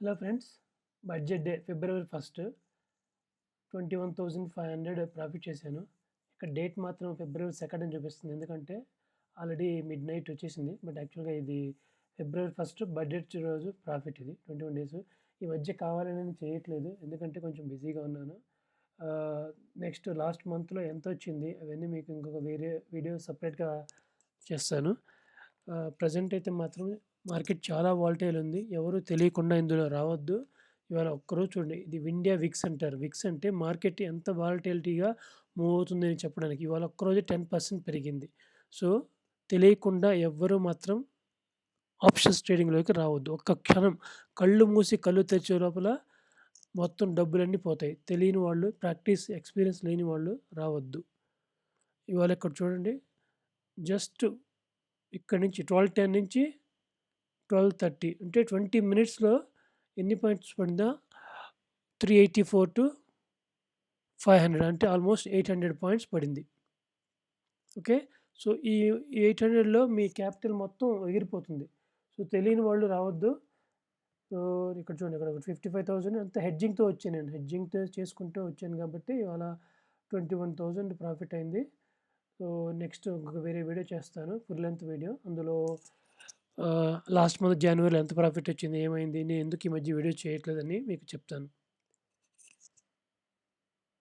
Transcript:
Hello friends, budget day ఫిబ్రవరి 1 21,500 profit చేశాను. ఇక్కడ date మాత్రం ఫిబ్రవరి 2 అని చూపిస్తుంది. ఎందుకంటే ఆల్రెడీ మిడ్ నైట్ వచ్చేసింది. బట్ యాక్చువల్‌గా ఇది ఫిబ్రవరి 1 బడ్జెట్ రోజు ప్రాఫిట్ ఇది 21 డేస్. ఈ మధ్య కావాలని నేను చేయట్లేదు. ఎందుకంటే కొంచెం బిజీగా ఉన్నాను. నెక్స్ట్ లాస్ట్ మంత్‌లో ఎంతొచ్చింది అవన్నీ మీకు ఇంకొక వేరే వీడియో సెపరేట్‌గా చేస్తాను. ప్రెజెంట్ అయితే మాత్రం మార్కెట్ చాలా వాలటైల్ ఉంది. ఎవరు తెలియకుండా ఇందులో రావద్దు. ఇవాళ ఒక్కరోజు చూడండి. ఇది ఇండియా విక్స్ అంటారు. విక్స్ అంటే మార్కెట్ ఎంత వాలటైలిటీగా మూవ్ అవుతుందని చెప్పడానికి. ఇవాళ ఒక్కరోజే 10% పెరిగింది. సో, తెలియకుండా ఎవ్వరు మాత్రం ఆప్షన్స్ ట్రేడింగ్‌లోకి రావద్దు. ఒక్క క్షణం కళ్ళు మూసి కళ్ళు తెరిచే లోపల మొత్తం డబ్బులన్నీ పోతాయి. తెలియని వాళ్ళు, ఎక్స్‌పీరియన్స్ లేని వాళ్ళు రావద్దు. ఇవాళ ఇక్కడ చూడండి. జస్ట్ ఇక్కడి నుంచి 12:10 నుంచి 12:30 అంటే 20 మినిట్స్‌లో ఎన్ని పాయింట్స్ పడిందా? 384-500 అంటే ఆల్మోస్ట్ 800 పాయింట్స్ పడింది. ఓకే. సో, ఈ 800లో మీ క్యాపిటల్ మొత్తం ఎగిరిపోతుంది. సో, తెలియని వాళ్ళు రావద్దు. సో, ఇక్కడ చూడండి, ఇక్కడ 55,000 అంతా హెడ్జింగ్‌తో వచ్చాను నేను. హెడ్జింగ్‌తో చేసుకుంటూ వచ్చాను కాబట్టి ఇవాళ 21,000 ప్రాఫిట్ అయింది. సో, నెక్స్ట్ ఇంకొక వేరే వీడియో చేస్తాను. Full length video. అందులో లాస్ట్ మంత్ జనవరిలో ఎంత ప్రాఫిట్ వచ్చింది? ఏమైంది? నేను ఎందుకు ఈ మధ్య వీడియో చేయట్లేదని మీకు చెప్తాను.